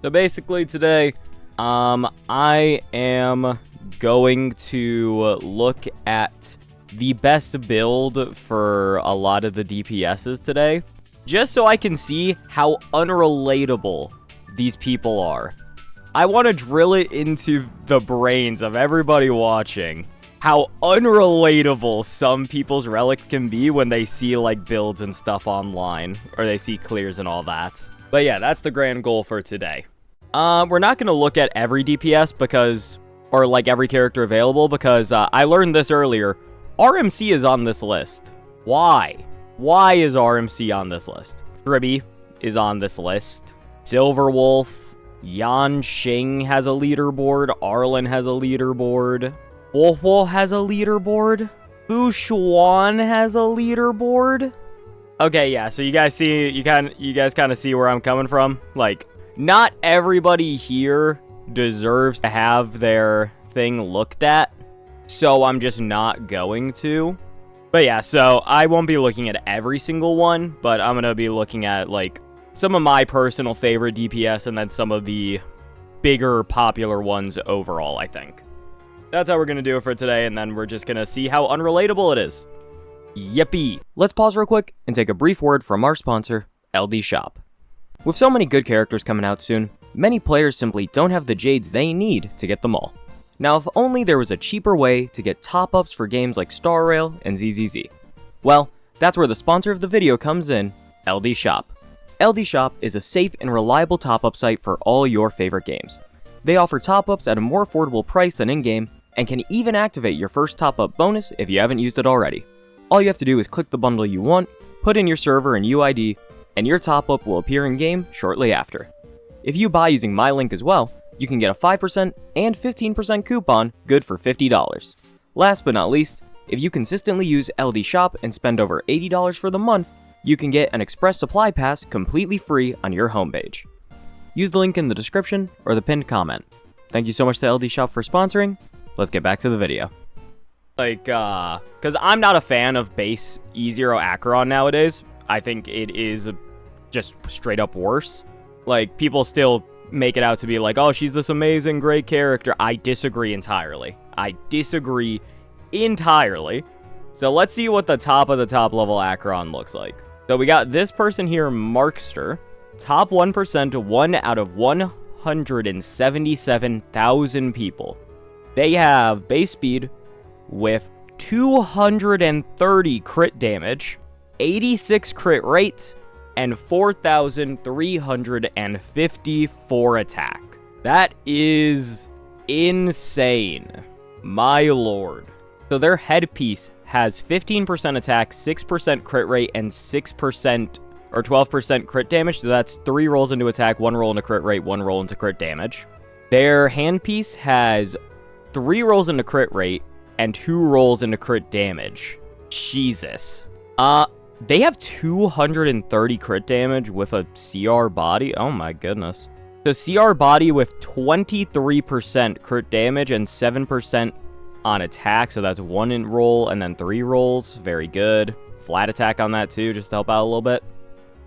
So basically today, I am going to look at the best build for a lot of the DPSs today, just so I can see how unrelatable these people are. I want to drill it into the brains of everybody watching, how unrelatable some people's relics can be when they see, like, builds and stuff online, or they see clears and all that. But yeah, that's the grand goal for today. We're not going to look at every DPS because, or like every character available, because I learned this earlier. RMC is on this list. Why? Why is RMC on this list? Tribby is on this list. Silverwolf, Yan Xing has a leaderboard. Arlen has a leaderboard. Boothill has a leaderboard. Bushuan has a leaderboard. Okay, yeah, so you guys see, you guys kind of see where I'm coming from. Like, not everybody here deserves to have their thing looked at, so I'm just not going to. But yeah, so I won't be looking at every single one, but I'm gonna be looking at, like, some of my personal favorite DPS and then some of the bigger popular ones overall, I think. That's how we're gonna do it for today, and then we're just gonna see how unrelatable it is. Yippee! Let's pause real quick and take a brief word from our sponsor, LD Shop. With so many good characters coming out soon, many players simply don't have the jades they need to get them all. Now, if only there was a cheaper way to get top-ups for games like Star Rail and ZZZ. Well, that's where the sponsor of the video comes in, LD Shop. LD Shop is a safe and reliable top-up site for all your favorite games. They offer top-ups at a more affordable price than in-game, and can even activate your first top-up bonus if you haven't used it already. All you have to do is click the bundle you want, put in your server and UID, and your top-up will appear in-game shortly after. If you buy using my link as well, you can get a 5% and 15% coupon good for $50. Last but not least, if you consistently use LD Shop and spend over $80 for the month, you can get an Express Supply Pass completely free on your homepage. Use the link in the description or the pinned comment. Thank you so much to LD Shop for sponsoring. Let's get back to the video. Like, because I'm not a fan of base E0 Acheron nowadays. I think it is just straight up worse. Like, people still make it out to be like, oh, she's this amazing, great character. I disagree entirely. So let's see what the top of the top level Acheron looks like. So we got this person here, Markster. Top 1%, 1 out of 177,000 people. They have base speed with 230 crit damage, 86 crit rate, and 4,354 attack. That is insane. My lord. So their headpiece has 15% attack, 6% crit rate, and 6% or 12% crit damage. So that's 3 rolls into attack, 1 roll into crit rate, 1 roll into crit damage. Their handpiece has 3 rolls into crit rate and 2 rolls into crit damage. Jesus. They have 230 crit damage with a CR body. Oh my goodness. So CR body with 23% crit damage and 7% on attack. So that's 1 in roll and then 3 rolls. Very good. Flat attack on that too, just to help out a little bit.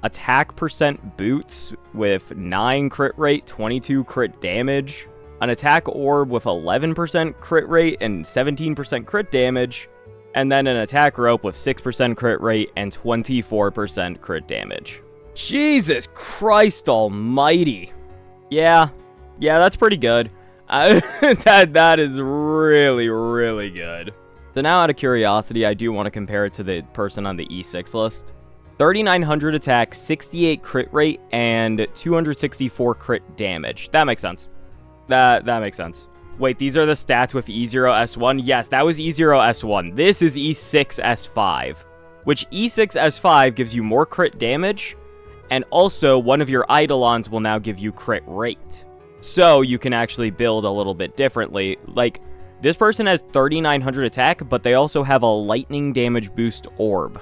Attack percent boots with 9 crit rate, 22 crit damage. An attack orb with 11% crit rate and 17% crit damage. And then an attack rope with 6% crit rate and 24% crit damage. Jesus Christ almighty. Yeah, that's pretty good. That is really, really good. So now out of curiosity, I do want to compare it to the person on the E6 list. 3,900 attack, 68 crit rate, and 264 crit damage. That makes sense. That makes sense. Wait, these are the stats with E0S1? Yes, that was E0S1. This is E6S5, which E6S5 gives you more crit damage, and also one of your Eidolons will now give you crit rate. So you can actually build a little bit differently. Like, this person has 3,900 attack, but they also have a lightning damage boost orb.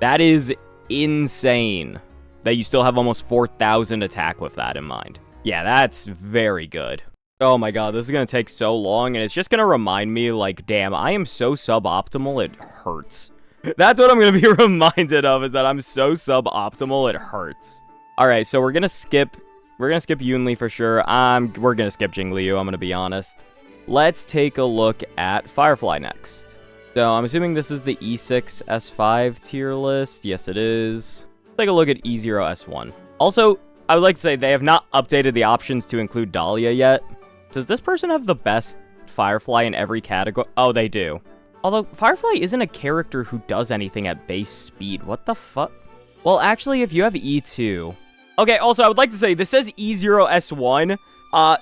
That is insane. That you still have almost 4,000 attack with that in mind. Yeah, that's very good. Oh my god, this is going to take so long, and it's just going to remind me, like, damn, I am so suboptimal, it hurts. That's what I'm going to be reminded of, is that I'm so suboptimal, it hurts. Alright, so we're going to skip We're going to skip Yunli for sure. We're going to skip Jingliu, I'm going to be honest. Let's take a look at Firefly next. So I'm assuming this is the E6 S5 tier list. Yes, it is. Let's take a look at E0 S1. Also, I would like to say they have not updated the options to include Dahlia yet. Does this person have the best Firefly in every category? Oh, they do. Although, Firefly isn't a character who does anything at base speed. What the fuck? Well, actually, if you have E2... Okay, also, I would like to say, this says E0 S1.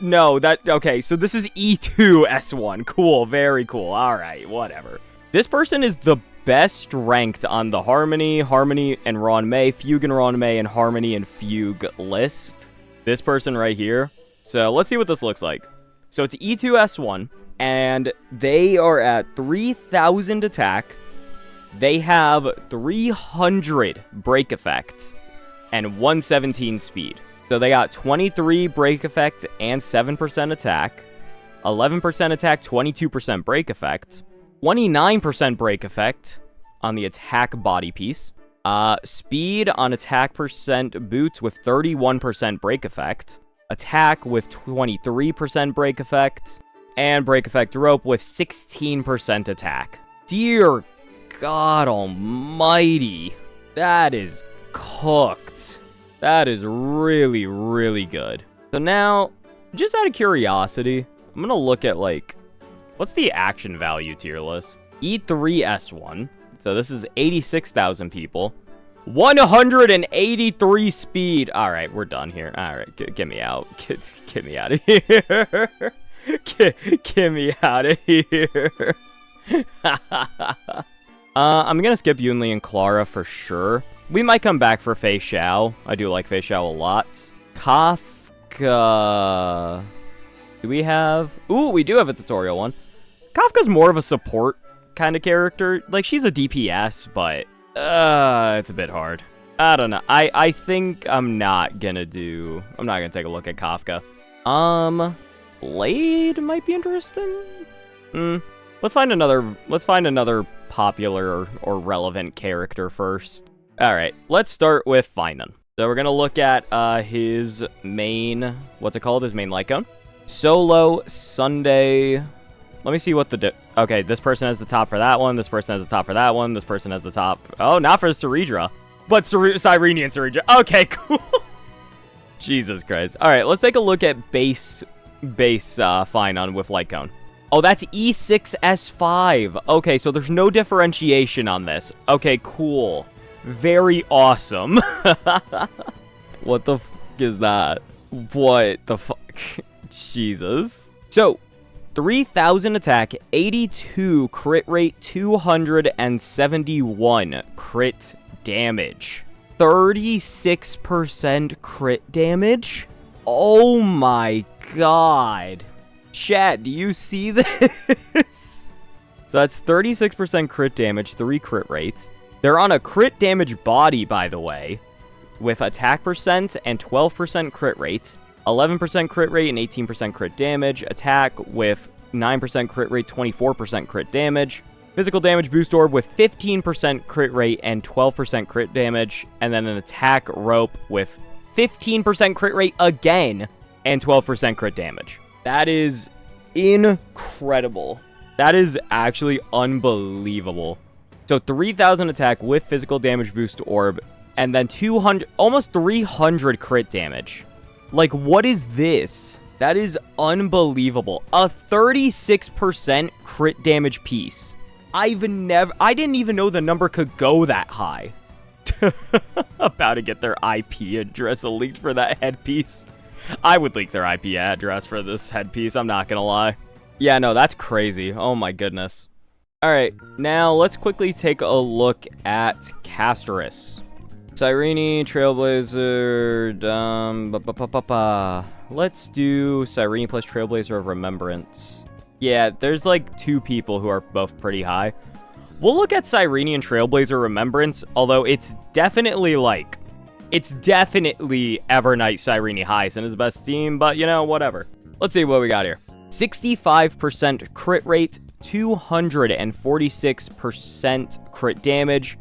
No, okay, so this is E2 S1. Cool, very cool. Alright, whatever. This person is the best ranked on the Harmony and Ron May, Fugue and Ron May, and Harmony and Fugue list. This person right here. So, let's see what this looks like. So, it's E2 S1, and they are at 3,000 attack. They have 300 break effect and 117 speed. So they got 23 break effect and 7% attack, 11% attack, 22% break effect, 29% break effect on the attack body piece, speed on attack percent boots with 31% break effect, attack with 23% break effect, and break effect rope with 16% attack. Dear God almighty, that is cooked. That is really, really good. So now, just out of curiosity, I'm gonna look at, like, what's the action value tier list? E3S1. So this is 86,000 people. 183 speed. All right, we're done here. All right, get me out. Get me out of here. Get me out of here. I'm gonna skip Yunli and Clara for sure. We might come back for Fei Xiao. I do like Fei Xiao a lot. Kafka. Do we have... Ooh, we do have a tutorial one. Kafka's more of a support kind of character. Like, she's a DPS, but... it's a bit hard. I don't know. I think I'm not gonna take a look at Kafka. Blade might be interesting? Let's find another popular or relevant character first. Alright, let's start with Finan. So we're gonna look at his main, his main Lycone. Solo, Sunday. Let me see what okay, this person has the top for that one, this person has the top for that one, this person has the top. Oh, not for Ceridra, but Cyrene and Ceridra. Okay, cool. Jesus Christ. Alright, let's take a look at base Finan with Lycone. Oh, that's E6 S5. Okay, so there's no differentiation on this. Okay, cool. Very awesome. What the fuck is that? What the fuck? Jesus. So, 3,000 attack, 82 crit rate, 271 crit damage. 36% crit damage? Oh my god. Chat, do you see this? So that's 36% crit damage, 3 crit rate. They're on a crit damage body, by the way, with attack percent and 12% crit rate, 11% crit rate and 18% crit damage, attack with 9% crit rate, 24% crit damage, physical damage boost orb with 15% crit rate and 12% crit damage, and then an attack rope with 15% crit rate again and 12% crit damage. That is incredible. That is actually unbelievable. So 3,000 attack with physical damage boost orb, and then 200, almost 300 crit damage. Like, what is this? That is unbelievable. A 36% crit damage piece. I didn't even know the number could go that high. About to get their IP address leaked for that headpiece. I would leak their IP address for this headpiece, I'm not gonna lie. Yeah, no, that's crazy. Oh my goodness. Alright, now let's quickly take a look at Casterus. Cyrene, Trailblazer, let's do Cyrene plus Trailblazer of Remembrance. Yeah, there's like 2 people who are both pretty high. We'll look at Cyrene and Trailblazer Remembrance, although it's definitely Evernight Cyrene Hyson is best team, but you know, whatever. Let's see what we got here. 65% crit rate, 246% crit damage,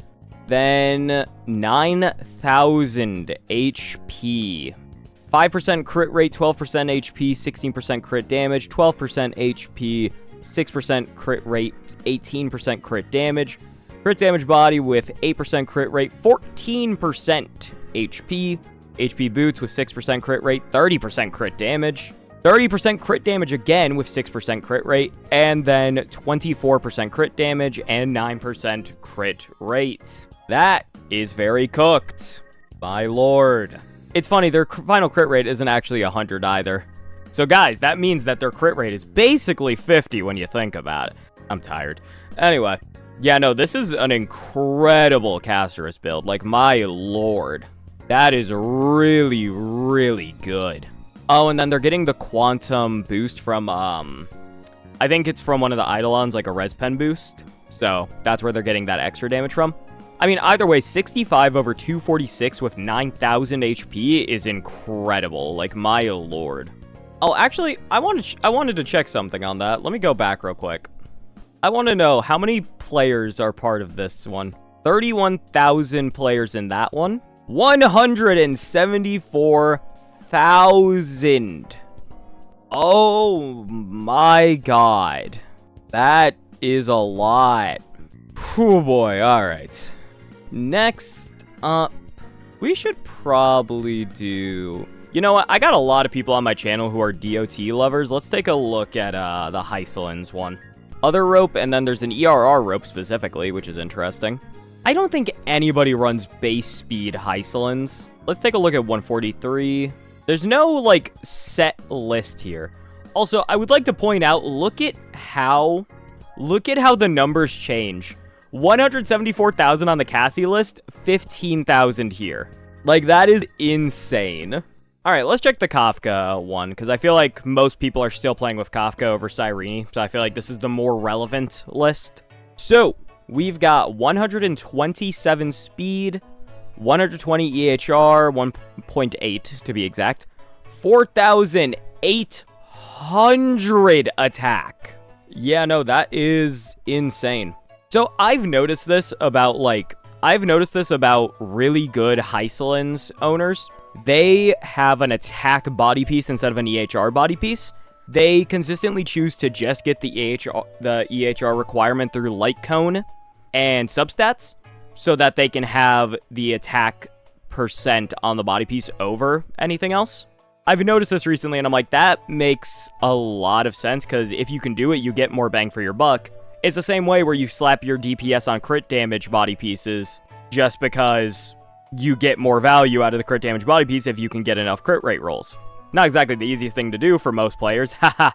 then 9,000 HP, 5% crit rate, 12% HP, 16% crit damage, 12% HP, 6% crit rate, 18% crit damage. Crit damage body with 8% crit rate, 14% HP. HP boots with 6% crit rate, 30% crit damage. 30% crit damage again with 6% crit rate, and then 24% crit damage and 9% crit rate. That is very cooked. My lord. It's funny, their final crit rate isn't actually 100 either. So guys, that means that their crit rate is basically 50 when you think about it. I'm tired. Anyway, yeah, no, this is an incredible Casterus build. Like, my lord. That is really, really good. Oh, and then they're getting the quantum boost from, I think it's from one of the Eidolons, like a res pen boost. So, that's where they're getting that extra damage from. I mean, either way, 65 over 246 with 9,000 HP is incredible. Like, my lord. Oh, actually, I wanted to check something on that. Let me go back real quick. I want to know how many players are part of this one. 31,000 players in that one. 174,000. Oh my god. That is a lot. Oh boy, alright. Next up, we should probably do... You know what? I got a lot of people on my channel who are DOT lovers. Let's take a look at the Hysilen's one. Other rope, and then there's an ERR rope specifically, which is interesting. I don't think anybody runs base speed Hysilen's. Let's take a look at 143. There's no, like, set list here. Also, I would like to point out, look at how the numbers change. 174,000 on the Cassie list, 15,000 here. Like, that is insane. Alright, let's check the Kafka one, because I feel like most people are still playing with Kafka over Cyrene, so I feel like this is the more relevant list. So, we've got 127 speed, 120 EHR, 1.8 to be exact, 4,800 attack. Yeah, no, that is insane. So I've noticed this about really good Hysilen's owners. They have an attack body piece instead of an EHR body piece. They consistently choose to just get the EHR requirement through light cone and substats so that they can have the attack percent on the body piece over anything else. I've noticed this recently and I'm like, that makes a lot of sense because if you can do it, you get more bang for your buck. It's the same way where you slap your DPS on crit damage body pieces just because you get more value out of the crit damage body piece if you can get enough crit rate rolls. Not exactly the easiest thing to do for most players, haha,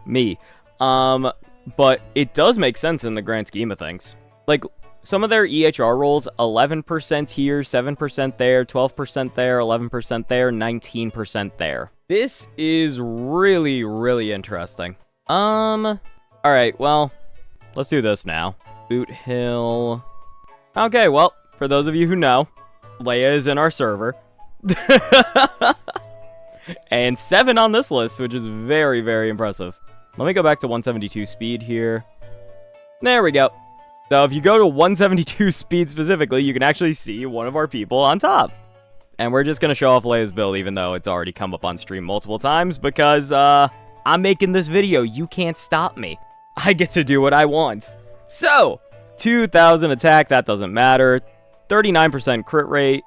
me. But it does make sense in the grand scheme of things. Like, some of their EHR rolls, 11% here, 7% there, 12% there, 11% there, 19% there. This is really, really interesting. Alright, well, let's do this now. Boothill. Okay, well, for those of you who know, Leia is in our server. And 7 on this list, which is very, very impressive. Let me go back to 172 speed here. There we go. So if you go to 172 speed specifically, you can actually see one of our people on top. And we're just going to show off Leia's build, even though it's already come up on stream multiple times, because I'm making this video. You can't stop me. I get to do what I want. So, 2,000 attack, that doesn't matter. 39% crit rate,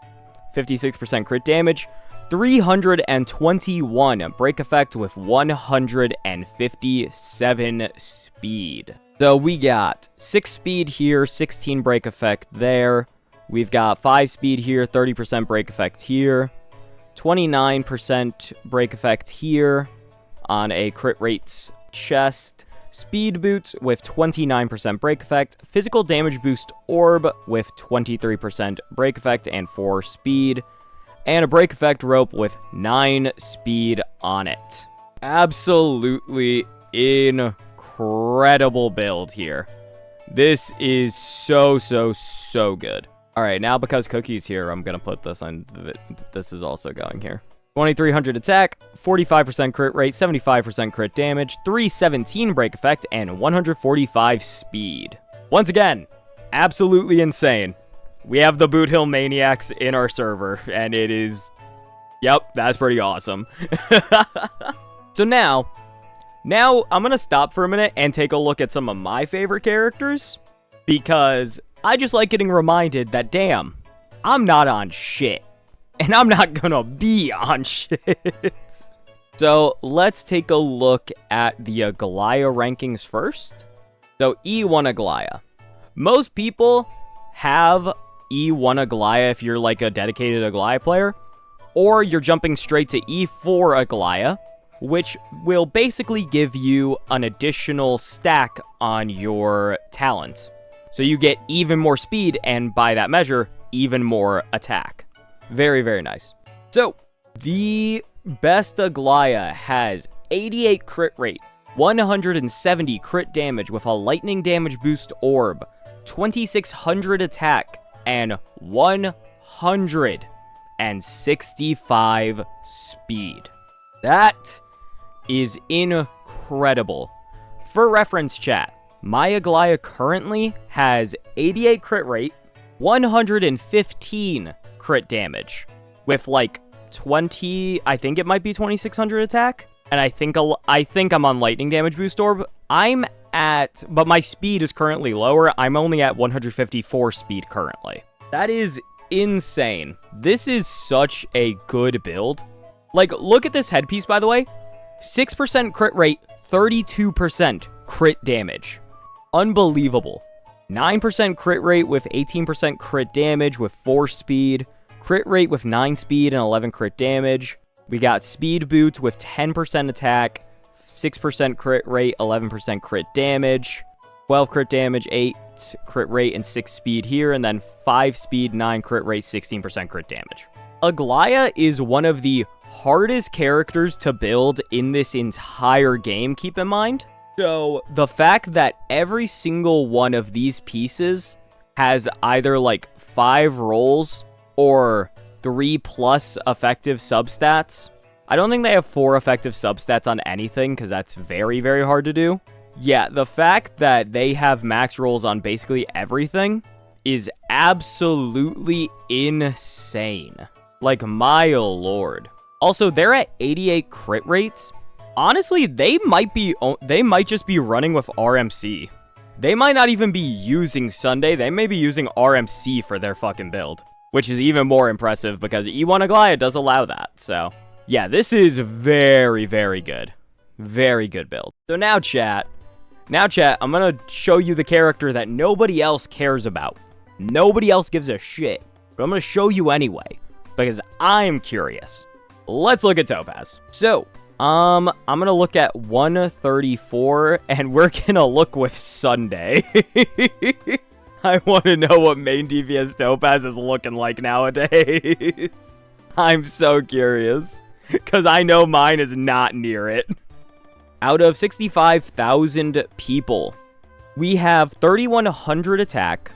56% crit damage, 321 break effect with 157 speed. So we got 6 speed here, 16 break effect there. We've got 5 speed here, 30% break effect here, 29% break effect here on a crit rate chest. Speed boots with 29% break effect, physical damage boost orb with 23% break effect and 4 speed, and a break effect rope with 9 speed on it. Absolutely incredible build here. This is so good. Alright, now because Cookie's here, I'm gonna put this on, this is also going here. 2,300 attack, 45% crit rate, 75% crit damage, 317 break effect, and 145 speed. Once again, absolutely insane. We have the Boothill Maniacs in our server, and it is Yep, that's pretty awesome. So now I'm going to stop for a minute and take a look at some of my favorite characters, because I just like getting reminded that, damn, I'm not on shit. And I'm not going to be on shit. So let's take a look at the Aglaia rankings first. So E1 Aglaia. Most people have E1 Aglaia if you're like a dedicated Aglaia player, or you're jumping straight to E4 Aglaia, which will basically give you an additional stack on your talent. So you get even more speed, and by that measure, even more attack. Very, very nice. So, the best Aglaia has 88 crit rate, 170 crit damage with a lightning damage boost orb, 2600 attack, and 165 speed. That is incredible. For reference, chat, my Aglaia currently has 88 crit rate, 115 crit damage, with like 20, I think it might be 2600 attack, and I think I'm on lightning damage boost orb. But my speed is currently lower. I'm only at 154 speed currently. That is insane. This is such a good build. Like, look at this headpiece, by the way. 6% crit rate, 32% crit damage. Unbelievable. 9% crit rate with 18% crit damage with 4 speed. Crit rate with 9 speed and 11 crit damage. We got speed boots with 10% attack, 6% crit rate, 11% crit damage, 12 crit damage, 8 crit rate, and 6 speed here, and then 5 speed, 9 crit rate, 16% crit damage. Aglaia is one of the hardest characters to build in this entire game, keep in mind. So, the fact that every single one of these pieces has either like 5 rolls or 3+ effective substats. I don't think they have 4 effective substats on anything, because that's very, very hard to do. Yeah, the fact that they have max rolls on basically everything is absolutely insane. Like, my lord. Also, they're at 88 crit rates. Honestly, they might just be running with RMC. They might not even be using Sunday. They may be using RMC for their fucking build, which is even more impressive because E1 Aglaia does allow that. So, yeah, this is very, very good. Very good build. So now, chat, I'm going to show you the character that nobody else cares about. Nobody else gives a shit. But I'm going to show you anyway, because I'm curious. Let's look at Topaz. So, I'm going to look at 134, and we're going to look with Sunday. I want to know what main DPS Topaz is looking like nowadays. I'm so curious, because I know mine is not near it. Out of 65,000 people, we have 3,100 attack,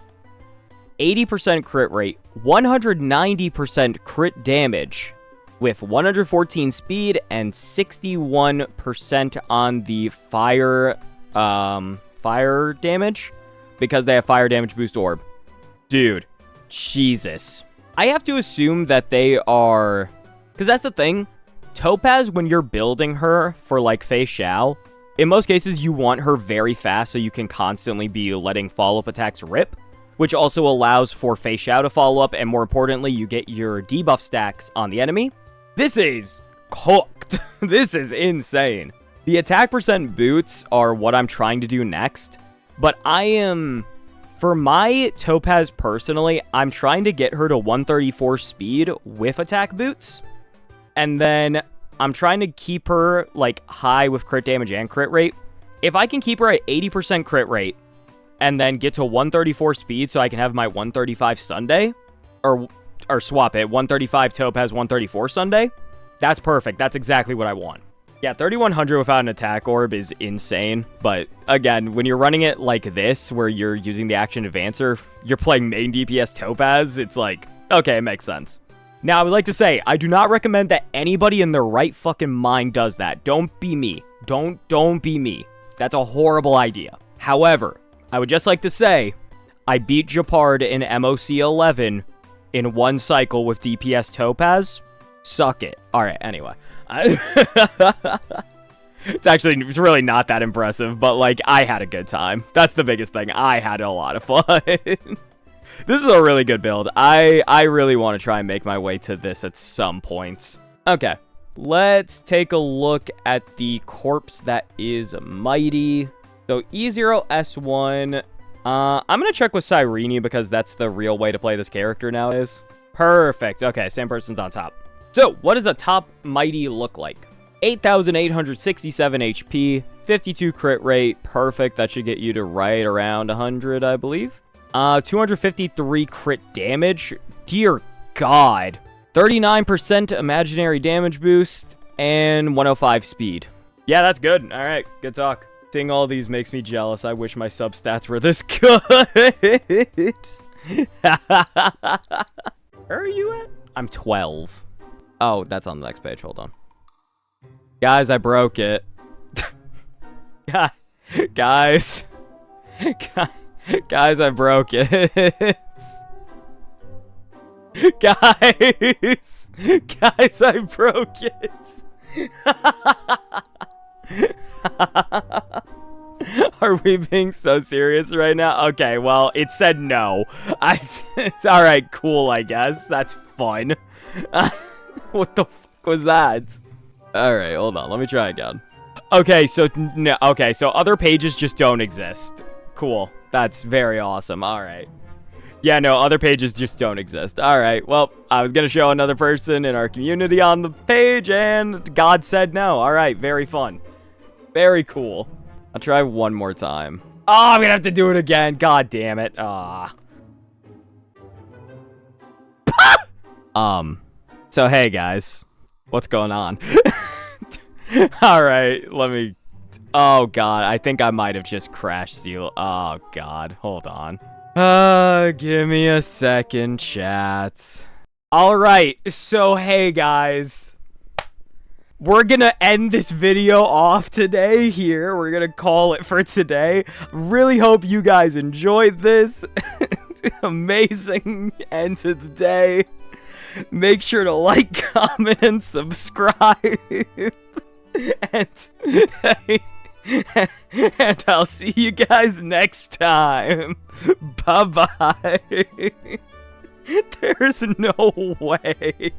80% crit rate, 190% crit damage, with 114 speed and 61% on the fire damage, because they have fire damage boost orb. Dude, Jesus. I have to assume that they are, because that's the thing. Topaz, when you're building her for like Fei Xiao, in most cases you want her very fast so you can constantly be letting follow-up attacks rip, which also allows for Fei Xiao to follow up, and more importantly, you get your debuff stacks on the enemy. This is cooked. This is insane. The attack percent boots are what I'm trying to do next, but for my Topaz personally, I'm trying to get her to 134 speed with attack boots, and then I'm trying to keep her like high with crit damage and crit rate. If I can keep her at 80% crit rate, and then get to 134 speed so I can have my 135 Sunday, or swap it, 135 Topaz, 134 Sunday, that's perfect. That's exactly what I want. Yeah, 3,100 without an attack orb is insane, but again, when you're running it like this, where you're using the action advancer, you're playing main DPS Topaz, it's like, okay, it makes sense. Now, I would like to say, I do not recommend that anybody in their right fucking mind does that. Don't be me. Don't be me. That's a horrible idea. However, I would just like to say, I beat Japard in MOC 11 in one cycle with DPS Topaz, Suck it. All right, anyway. It's really not that impressive, but, like, I had a good time. That's the biggest thing. I had a lot of fun. This is a really good build. I really want to try and make my way to this at some point. Okay, let's take a look at the corpse that is Mighty. So E0S1. I'm going to check with Cyrene because that's the real way to play this character now is. Perfect. Okay, same person's on top. So, what does a top Mighty look like? 8,867 HP, 52 crit rate. Perfect. That should get you to right around 100, I believe. 253 crit damage. Dear God. 39% imaginary damage boost, and 105 speed. Yeah, that's good. All right, good talk. Seeing all these makes me jealous. I wish my substats were this good. Where are you at? I'm 12. Oh, that's on the next page. Hold on. Guys, I broke it. Guys. Guys, I broke it. Guys. Guys, I broke it. Are we being so serious right now? Okay, well, it said no. Alright, cool, I guess. That's fun. What the fuck was that? Alright, hold on. Let me try again. Okay, so other pages just don't exist. Cool. That's very awesome. Alright. Yeah, no, other pages just don't exist. Alright, well, I was gonna show another person in our community on the page, and God said no. Alright, very fun. Very cool. I'll try one more time. Oh, I'm gonna have to do it again. God damn it. So hey guys, what's going on? Alright, let me... Oh god, I think I might have just crashed seal. Oh god, hold on. Give me a second, chat. Alright, so hey guys. We're gonna end this video off today here. We're gonna call it for today. Really hope you guys enjoyed this. Amazing end to the day. Make sure to like, comment, and subscribe. And I'll see you guys next time. Bye-bye. There's no way.